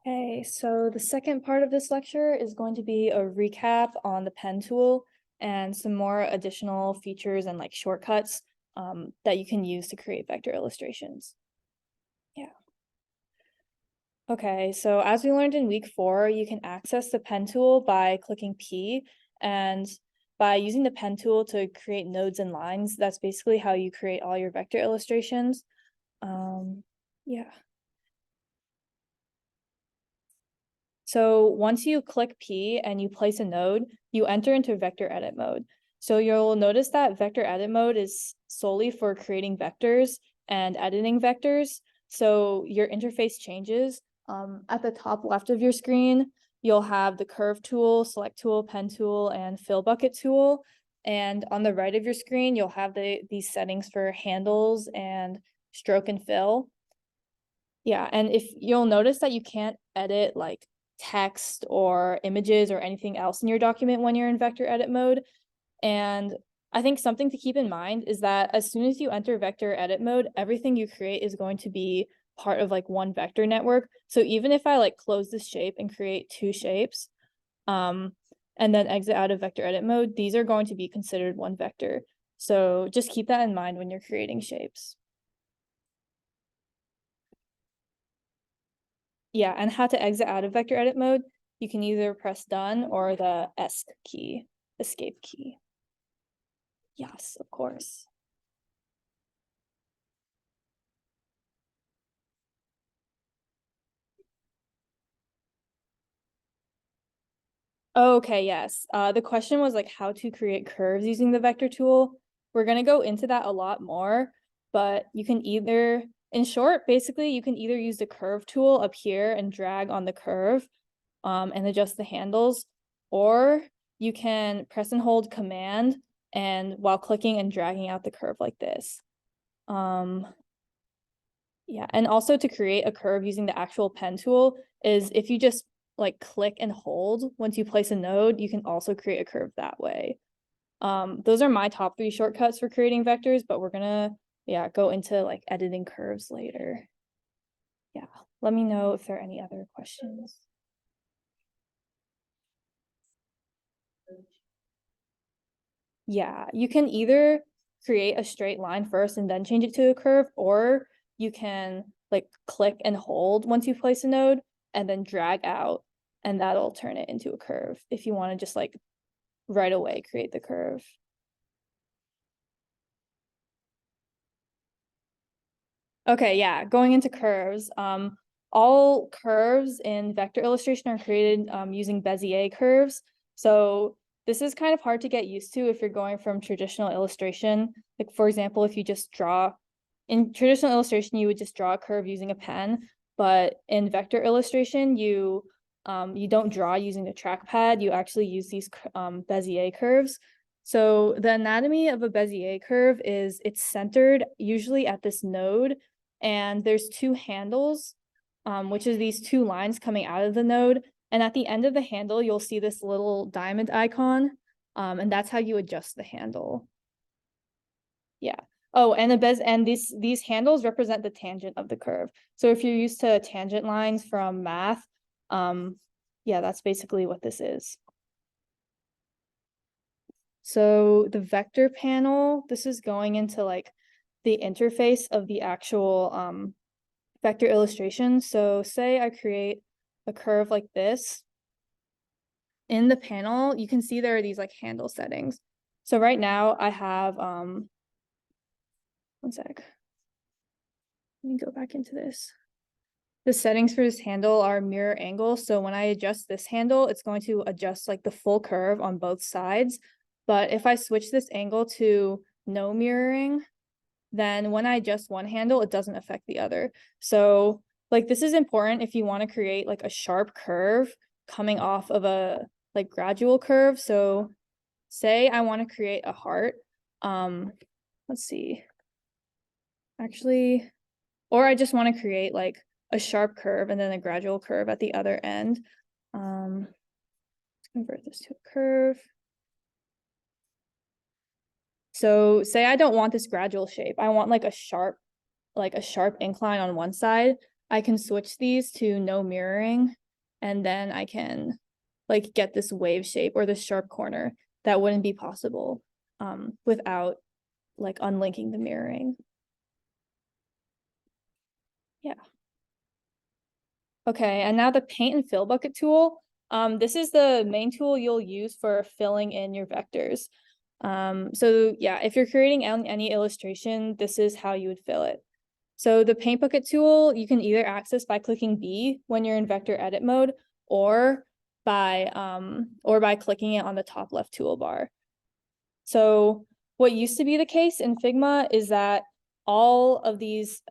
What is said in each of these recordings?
Okay, so the second part of this lecture is going to be a recap on the pen tool and some more additional features and like shortcuts that you can use to create vector illustrations. Yeah. Okay, so as we learned in week 4, you can access the pen tool by clicking P, and by using the pen tool to create nodes and lines, that's basically how you create all your vector illustrations. Yeah. So once you click P and you place a node, you enter into vector edit mode. So you'll notice that vector edit mode is solely for creating vectors and editing vectors. So your interface changes. At the top left of your screen, you'll have the curve tool, select tool, pen tool, and fill bucket tool. And on the right of your screen, you'll have these settings for handles and stroke and fill. Yeah, and if you'll notice that you can't edit like text or images or anything else in your document when you're in vector edit mode. And I think something to keep in mind is that as soon as you enter vector edit mode, everything you create is going to be part of like one vector network. So even if I like close this shape and create two shapes, and then exit out of vector edit mode, these are going to be considered one vector. So just keep that in mind when you're creating shapes. Yeah, and how to exit out of vector edit mode, you can either press done or the escape key. Yes, of course. Okay, yes. The question was like how to create curves using the vector tool. We're gonna go into that a lot more, but you can either, in short, basically you can either use the curve tool up here and drag on the curve and adjust the handles, or you can press and hold Command and while clicking and dragging out the curve like this. Yeah, and also to create a curve using the actual pen tool is if you just like click and hold once you place a node, you can also create a curve that way. Those are my top 3 shortcuts for creating vectors, but we're gonna go into like editing curves later. Yeah, let me know if there are any other questions. Yeah, you can either create a straight line first and then change it to a curve, or you can like click and hold once you place a node and then drag out, and that'll turn it into a curve if you want to just like right away create the curve. Okay, yeah, going into curves. All curves in vector illustration are created using Bezier curves. So this is kind of hard to get used to if you're going from traditional illustration. Like for example, if you just draw, in traditional illustration, you would just draw a curve using a pen, but in vector illustration, you don't draw using the trackpad, you actually use these Bezier curves. So the anatomy of a Bezier curve is it's centered usually at this node, and there's 2 handles, which is these 2 lines coming out of the node. And at the end of the handle, you'll see this little diamond icon, and that's how you adjust the handle. Yeah. Oh, and these handles represent the tangent of the curve. So if you're used to tangent lines from math, yeah, that's basically what this is. So the vector panel, this is going into like the interface of the actual vector illustration. So say I create a curve like this. In the panel, you can see there are these like handle settings. So right now I have, one sec. Let me go back into this. The settings for this handle are mirror angle. So when I adjust this handle, it's going to adjust like the full curve on both sides. But if I switch this angle to no mirroring, then when I adjust one handle, it doesn't affect the other. So like this is important if you want to create like a sharp curve coming off of a like gradual curve. So say I want to create a heart. Let's see. Actually, or I just want to create like a sharp curve and then a gradual curve at the other end. Let's convert this to a curve. So say I don't want this gradual shape. I want like a sharp incline on one side. I can switch these to no mirroring, and then I can like get this wave shape or this sharp corner that wouldn't be possible without like unlinking the mirroring. Yeah. Okay, and now the paint and fill bucket tool. This is the main tool you'll use for filling in your vectors. So yeah, if you're creating any illustration, this is how you would fill it. So the paint bucket tool, you can either access by clicking B when you're in vector edit mode, or by clicking it on the top left toolbar. So what used to be the case in Figma is that all of these,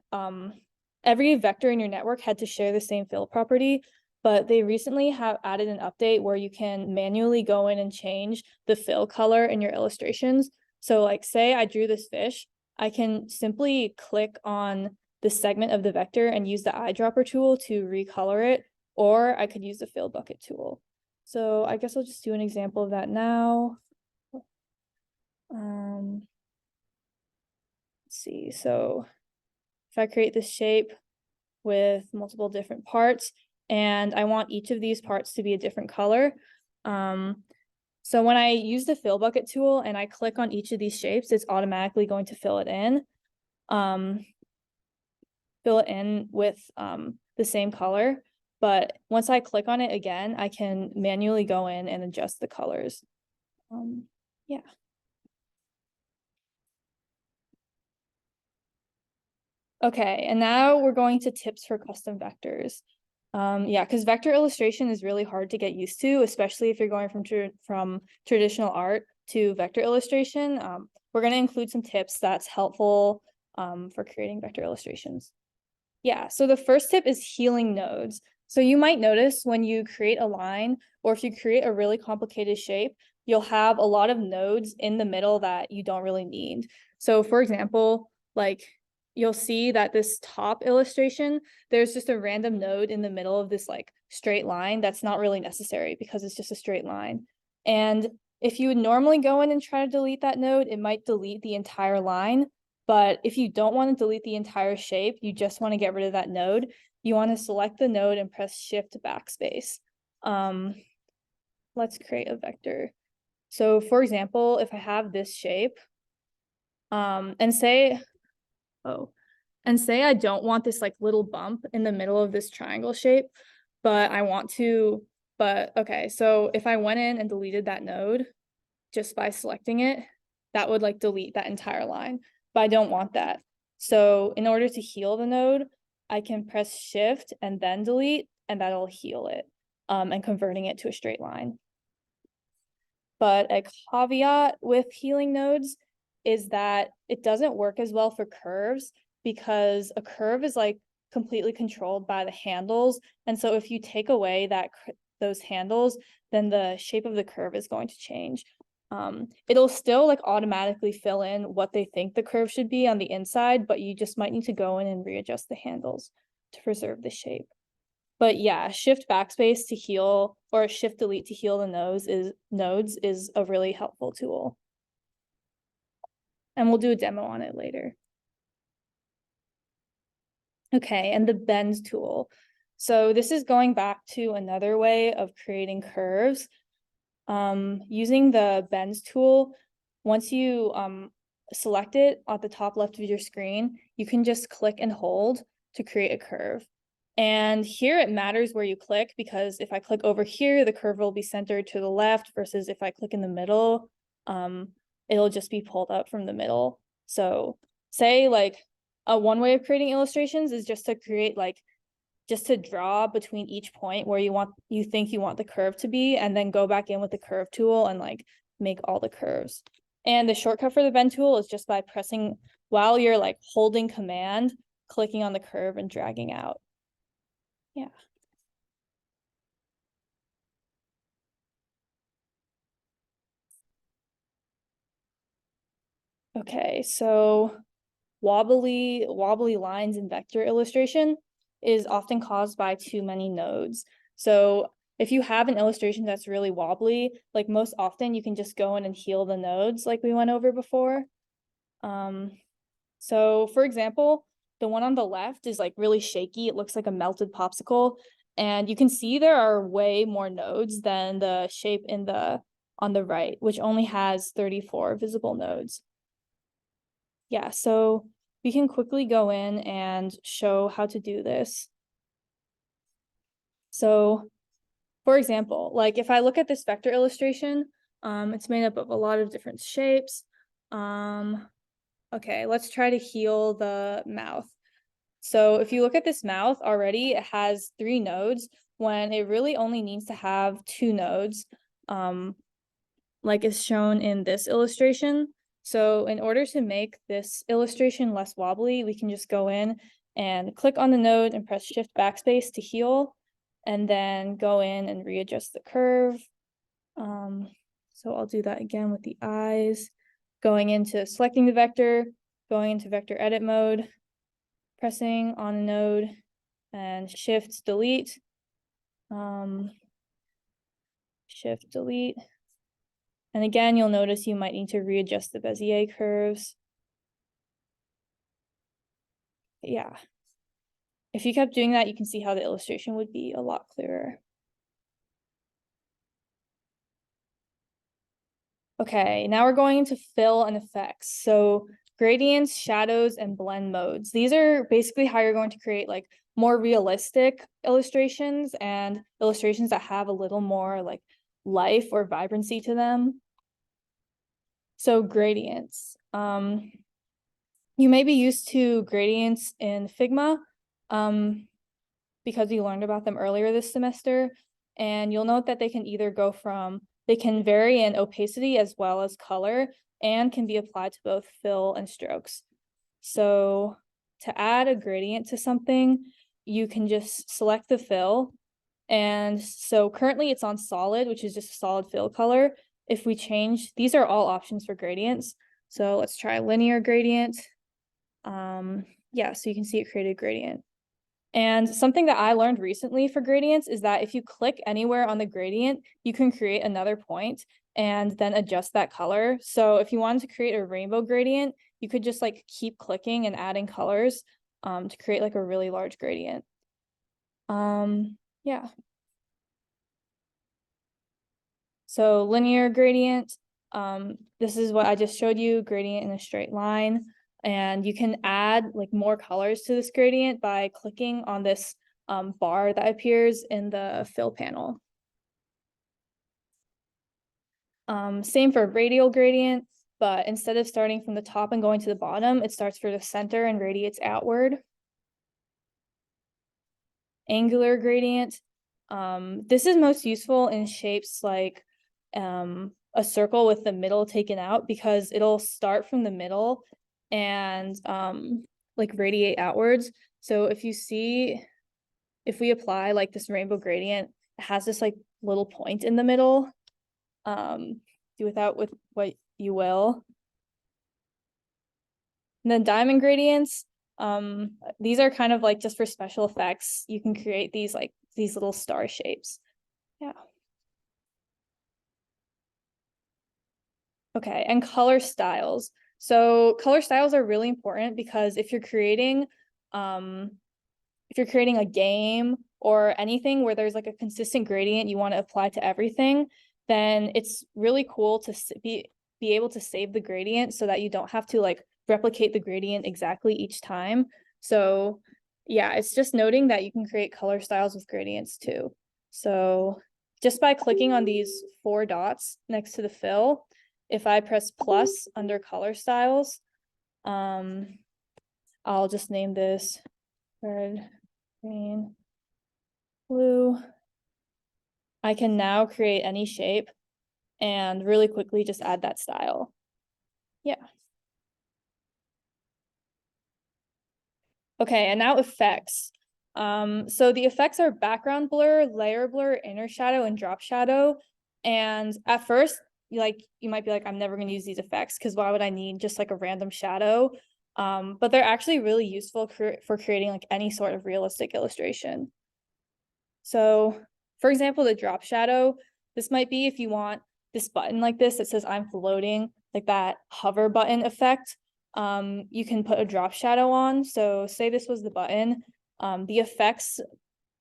every vector in your network had to share the same fill property, but they recently have added an update where you can manually go in and change the fill color in your illustrations. So like say I drew this fish, I can simply click on the segment of the vector and use the eyedropper tool to recolor it, or I could use the fill bucket tool. So I guess I'll just do an example of that now. Let's see, so if I create this shape with multiple different parts, and I want each of these parts to be a different color. So when I use the fill bucket tool and I click on each of these shapes, it's automatically going to fill it in. Fill it in with the same color. But once I click on it again, I can manually go in and adjust the colors. Yeah. Okay, and now we're going to tips for custom vectors. Yeah, because vector illustration is really hard to get used to, especially if you're going from traditional art to vector illustration. We're going to include some tips that's helpful for creating vector illustrations. Yeah, so the first tip is healing nodes. So you might notice when you create a line, or if you create a really complicated shape, you'll have a lot of nodes in the middle that you don't really need. So for example, like you'll see that this top illustration, there's just a random node in the middle of this like straight line that's not really necessary because it's just a straight line. And if you would normally go in and try to delete that node, it might delete the entire line. But if you don't want to delete the entire shape, you just want to get rid of that node, you want to select the node and press Shift Backspace. Let's create a vector. So for example, if I have this shape, and say I don't want this like little bump in the middle of this triangle shape, but I want to, okay, so if I went in and deleted that node just by selecting it, that would like delete that entire line, but I don't want that. So in order to heal the node, I can press Shift and then delete, and that'll heal it, and converting it to a straight line. But a caveat with healing nodes is that it doesn't work as well for curves, because a curve is like completely controlled by the handles. And so if you take away those handles, then the shape of the curve is going to change. It'll still like automatically fill in what they think the curve should be on the inside, but you just might need to go in and readjust the handles to preserve the shape. But yeah, Shift Backspace to heal, or Shift Delete to heal the nodes is a really helpful tool. And we'll do a demo on it later. Okay, and the bend tool. So this is going back to another way of creating curves. Using the bends tool, once you select it at the top left of your screen, you can just click and hold to create a curve. And here it matters where you click, because if I click over here, the curve will be centered to the left, versus if I click in the middle, it'll just be pulled up from the middle. So say like one way of creating illustrations is just to create like, just to draw between each point where you think you want the curve to be, and then go back in with the curve tool and like make all the curves. And the shortcut for the bend tool is just by pressing, while you're like holding command, clicking on the curve and dragging out. Yeah. Okay, so wobbly lines in vector illustration is often caused by too many nodes. So if you have an illustration that's really wobbly, like most often you can just go in and heal the nodes like we went over before. So for example, the one on the left is like really shaky. It looks like a melted popsicle. And you can see there are way more nodes than the shape on the right, which only has 34 visible nodes. Yeah, so we can quickly go in and show how to do this. So for example, like if I look at this vector illustration, it's made up of a lot of different shapes. Okay, let's try to heal the mouth. So if you look at this mouth already, it has 3 nodes when it really only needs to have 2 nodes, like is shown in this illustration. So in order to make this illustration less wobbly, we can just go in and click on the node and press Shift Backspace to heal, and then go in and readjust the curve. So I'll do that again with the eyes, going into selecting the vector, going into vector edit mode, pressing on a node and Shift Delete, Shift Delete. And again, you'll notice you might need to readjust the Bezier curves. Yeah. If you kept doing that, you can see how the illustration would be a lot clearer. Okay, now we're going into fill and effects. So gradients, shadows, and blend modes. These are basically how you're going to create like more realistic illustrations and illustrations that have a little more like life or vibrancy to them. So gradients. You may be used to gradients in Figma because you learned about them earlier this semester. And you'll note that they can either go from, they can vary in opacity as well as color and can be applied to both fill and strokes. So to add a gradient to something, you can just select the fill. And so currently it's on solid, which is just a solid fill color. If we change, these are all options for gradients. So let's try linear gradient. Yeah, so you can see it created a gradient. And something that I learned recently for gradients is that if you click anywhere on the gradient, you can create another point and then adjust that color. So if you wanted to create a rainbow gradient, you could just like keep clicking and adding colors to create like a really large gradient. Yeah. So linear gradient, this is what I just showed you, gradient in a straight line. And you can add like more colors to this gradient by clicking on this bar that appears in the fill panel. Same for radial gradient, but instead of starting from the top and going to the bottom, it starts for the center and radiates outward. Angular gradient. This is most useful in shapes like a circle with the middle taken out because it'll start from the middle and like radiate outwards. So if you see, if we apply like this rainbow gradient, it has this like little point in the middle. Do without with what you will. And then diamond gradients, these are kind of like just for special effects. You can create these like these little star shapes. Yeah. Okay, and color styles. So color styles are really important because if you're creating a game or anything where there's like a consistent gradient you want to apply to everything, then it's really cool to be able to save the gradient so that you don't have to like replicate the gradient exactly each time. So yeah, it's just noting that you can create color styles with gradients too. So just by clicking on these 4 dots next to the fill, if I press plus under color styles, I'll just name this red, green, blue. I can now create any shape and really quickly just add that style. Yeah. Okay, and now effects. So the effects are background blur, layer blur, inner shadow, and drop shadow. And at first, you might be like, I'm never going to use these effects because why would I need just like a random shadow? But they're actually really useful for creating like any sort of realistic illustration. So for example, the drop shadow, this might be if you want this button like this that says I'm floating, like that hover button effect. you can put a drop shadow on. So say this was the button. The effects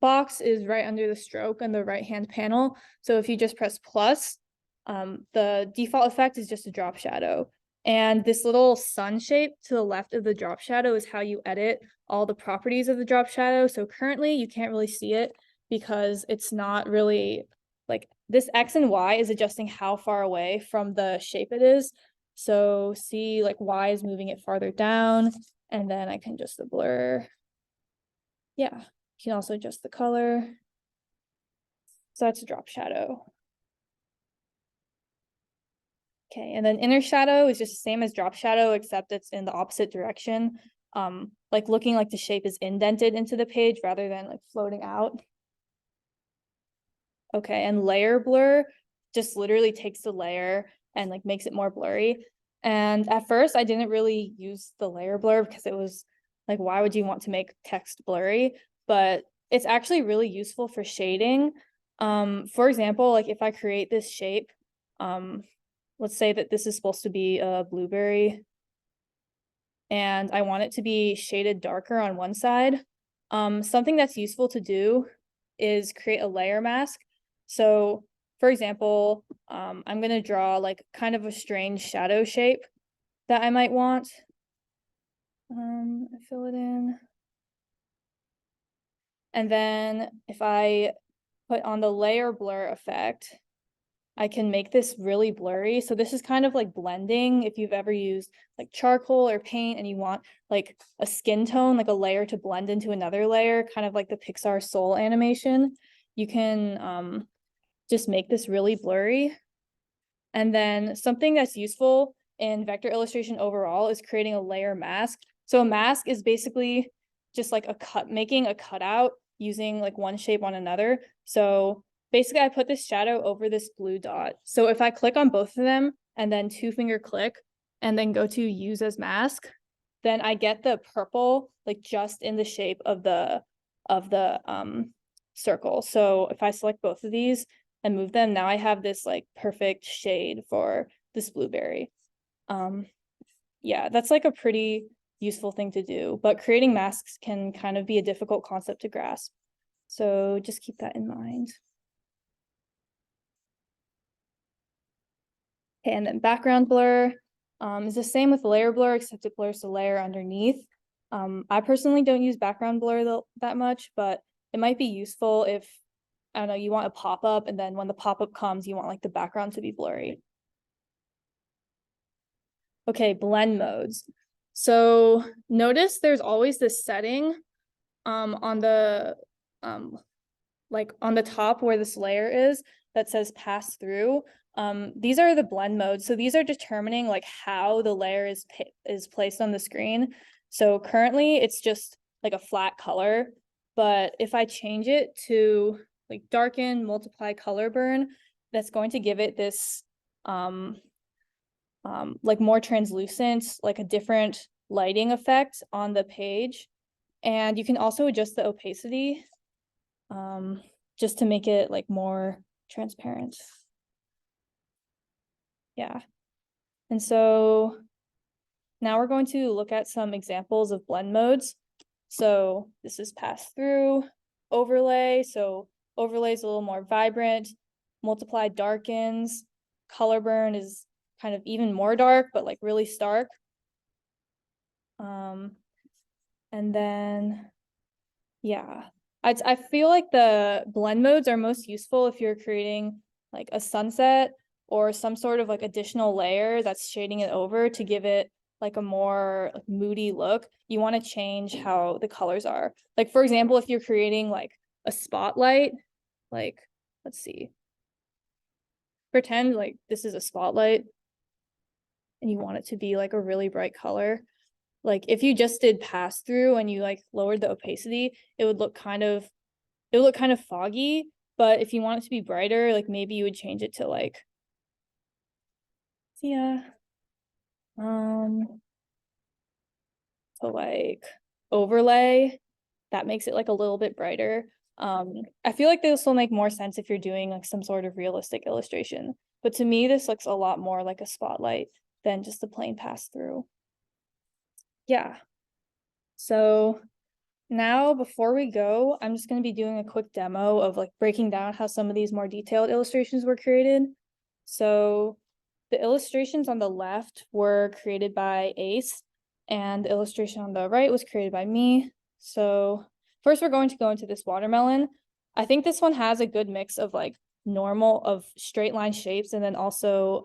box is right under the stroke on the right-hand panel. So if you just press plus, the default effect is just a drop shadow. And this little sun shape to the left of the drop shadow is how you edit all the properties of the drop shadow. So currently you can't really see it because it's not really like this X and Y is adjusting how far away from the shape it is. So see like Y is moving it farther down, and then I can adjust the blur. Yeah, you can also adjust the color. So that's a drop shadow. Okay, and then inner shadow is just the same as drop shadow, except it's in the opposite direction. Like looking like the shape is indented into the page rather than like floating out. Okay, and layer blur just literally takes the layer and like makes it more blurry. And at first I didn't really use the layer blur because it was like, why would you want to make text blurry? But it's actually really useful for shading. For example, like if I create this shape, let's say that this is supposed to be a blueberry and I want it to be shaded darker on one side. Something that's useful to do is create a layer mask. So for example, I'm going to draw like kind of a strange shadow shape that I might want. Fill it in. And then if I put on the layer blur effect, I can make this really blurry. So this is kind of like blending. If you've ever used like charcoal or paint and you want like a skin tone, like a layer to blend into another layer, kind of like the Pixar Soul animation, you can just make this really blurry. And then something that's useful in vector illustration overall is creating a layer mask. So a mask is basically just like making a cutout using like one shape on another. So basically I put this shadow over this blue dot. So if I click on both of them and then 2-finger click and then go to use as mask, then I get the purple like just in the shape of the circle. So if I select both of these and move them, now I have this like perfect shade for this blueberry. Yeah, that's like a pretty useful thing to do, but creating masks can kind of be a difficult concept to grasp. So just keep that in mind. Okay, and then background blur is the same with layer blur, except it blurs the layer underneath. I personally don't use background blur that much, but it might be useful if, I don't know, you want a pop-up and then when the pop-up comes, you want like the background to be blurry. Okay, blend modes. So notice there's always this setting on the like on the top where this layer is that says pass through. These are the blend modes. So these are determining like how the layer is placed on the screen. So currently it's just like a flat color, but if I change it to like darken, multiply, color burn, that's going to give it this like more translucent, like a different lighting effect on the page. And you can also adjust the opacity just to make it like more transparent. Yeah. And so now we're going to look at some examples of blend modes. So this is pass through, overlay. So overlay is a little more vibrant, multiply darkens, color burn is kind of even more dark, but like really stark. And then, yeah, I feel like the blend modes are most useful if you're creating like a sunset or some sort of like additional layer that's shading it over to give it like a more like, moody look. You want to change how the colors are. Like, for example, if you're creating like a spotlight, like, let's see, pretend like this is a spotlight and you want it to be like a really bright color. Like if you just did pass through and you like lowered the opacity, it would look kind of foggy. But if you want it to be brighter, like maybe you would change it to like, yeah, so like overlay, that makes it like a little bit brighter. I feel like this will make more sense if you're doing like some sort of realistic illustration. But to me, this looks a lot more like a spotlight than just a plain pass through. Yeah. So now before we go, I'm just going to be doing a quick demo of like breaking down how some of these more detailed illustrations were created. So the illustrations on the left were created by Ace, and the illustration on the right was created by me. So first we're going to go into this watermelon. I think this one has a good mix of like normal of straight line shapes and then also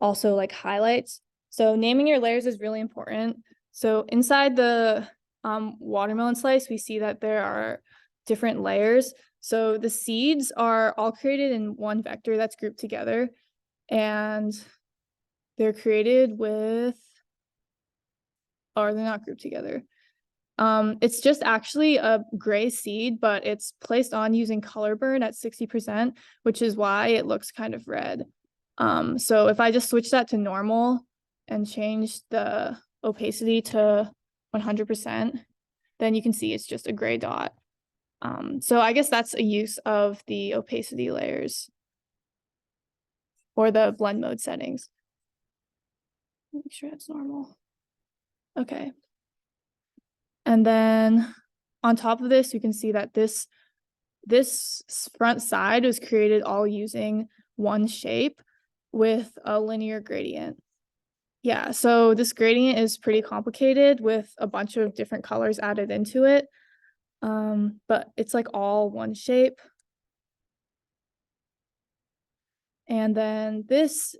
like highlights. So naming your layers is really important. So inside the watermelon slice, we see that there are different layers. So the seeds are all created in one vector that's grouped together, and they're created with, or they're not grouped together. It's just actually a gray seed, but it's placed on using color burn at 60%, which is why it looks kind of red. So if I just switch that to normal and change the opacity to 100%, then you can see it's just a gray dot. So I guess that's a use of the opacity layers or the blend mode settings. Make sure it's normal. Okay. And then on top of this, you can see that this front side was created all using one shape with a linear gradient. Yeah, so this gradient is pretty complicated with a bunch of different colors added into it. But it's like all one shape. And then this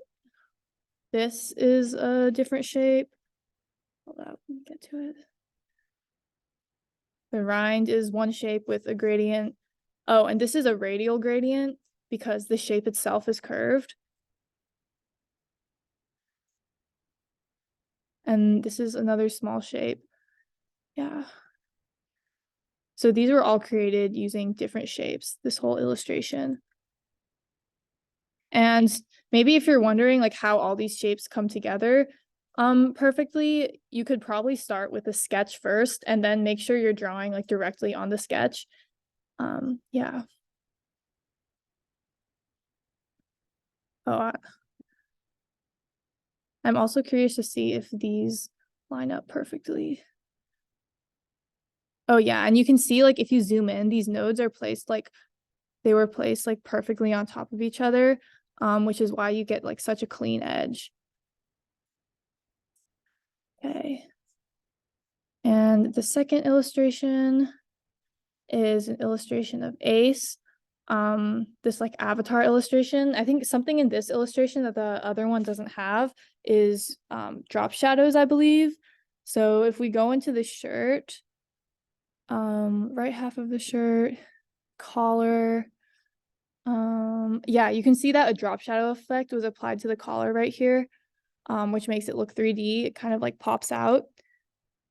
is a different shape. Hold up, let me get to it. The rind is one shape with a gradient. Oh, and this is a radial gradient because the shape itself is curved. And this is another small shape. Yeah. So these were all created using different shapes, this whole illustration. And maybe if you're wondering like how all these shapes come together perfectly, you could probably start with a sketch first and then make sure you're drawing like directly on the sketch. Yeah. Oh, I'm also curious to see if these line up perfectly. Oh yeah, and you can see like if you zoom in, these nodes are placed like they were placed like perfectly on top of each other, which is why you get like such a clean edge. Okay. And the second illustration is an illustration of Ace. This like avatar illustration. I think something in this illustration that the other one doesn't have is drop shadows, I believe. So if we go into the shirt, right half of the shirt, collar, yeah, you can see that a drop shadow effect was applied to the collar right here, which makes it look 3D. It kind of like pops out.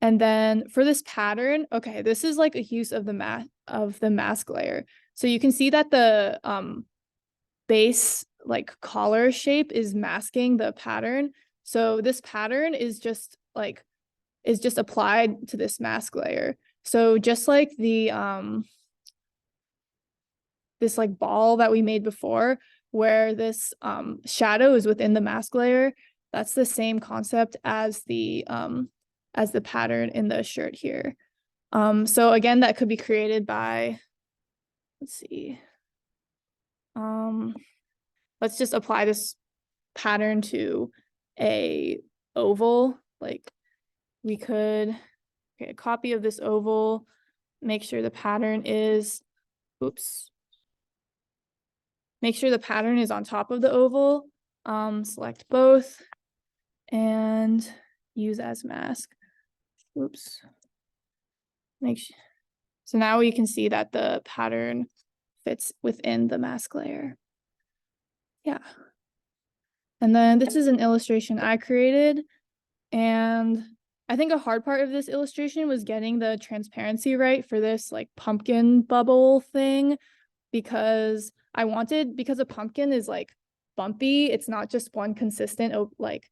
And then for this pattern, okay, this is like a use of the mask layer. So you can see that the base like collar shape is masking the pattern. So this pattern is just applied to this mask layer. So just like the this like ball that we made before, where this shadow is within the mask layer, that's the same concept as the pattern in the shirt here. So again, that could be created by, let's see. Let's just apply this pattern to a oval. Like we could create a copy of this oval, make sure the pattern is, make sure the pattern is on top of the oval, select both and use as mask. So now we can see that the pattern fits within the mask layer. Yeah. And then this is an illustration I created. And I think a hard part of this illustration was getting the transparency right for this like pumpkin bubble thing, because a pumpkin is like bumpy. It's not just one consistent like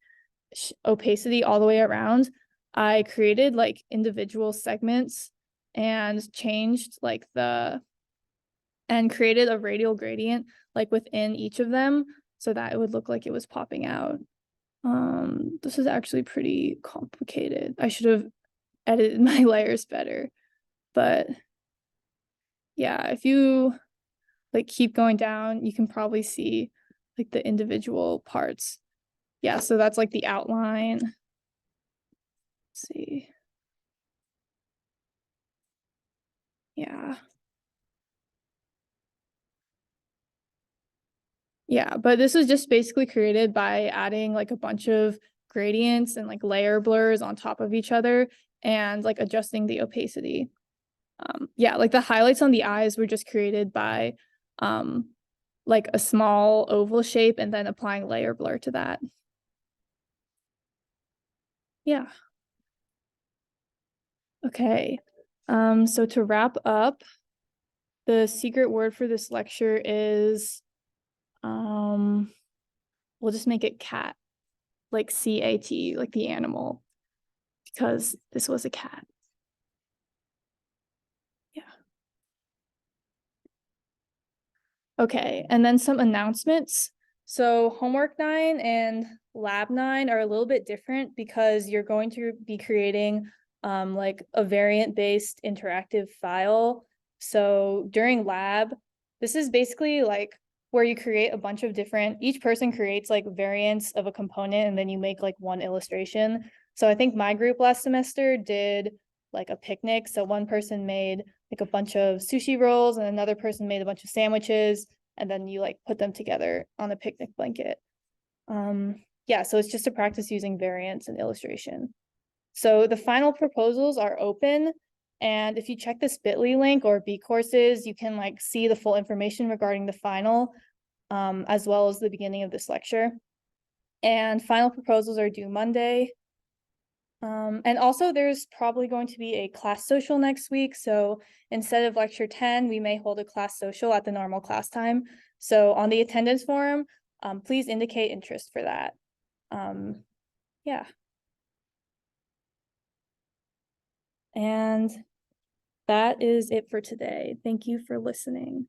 opacity all the way around. I created like individual segments and changed like and created a radial gradient like within each of them so that it would look like it was popping out. This is actually pretty complicated. I should have edited my layers better, but yeah, if you like keep going down, you can probably see like the individual parts. Yeah, so that's like the outline. Let's see. Yeah. Yeah, but this is just basically created by adding like a bunch of gradients and like layer blurs on top of each other and like adjusting the opacity. Yeah, like the highlights on the eyes were just created by like a small oval shape and then applying layer blur to that. Yeah. Okay. So to wrap up, the secret word for this lecture is we'll just make it cat, like CAT, like the animal, because this was a cat. Yeah. Okay, and then some announcements. So homework 9 and lab 9 are a little bit different because you're going to be creating like a variant-based interactive file. So during lab, this is basically like where you create a bunch of different, each person creates like variants of a component and then you make like one illustration. So I think my group last semester did like a picnic. So one person made like a bunch of sushi rolls and another person made a bunch of sandwiches and then you like put them together on a picnic blanket. Yeah, so it's just to practice using variants and illustration. So the final proposals are open. And if you check this bit.ly link or B courses, you can like see the full information regarding the final, as well as the beginning of this lecture. And final proposals are due Monday. And also there's probably going to be a class social next week. So instead of lecture 10, we may hold a class social at the normal class time. So on the attendance form, please indicate interest for that. Yeah. And that is it for today. Thank you for listening.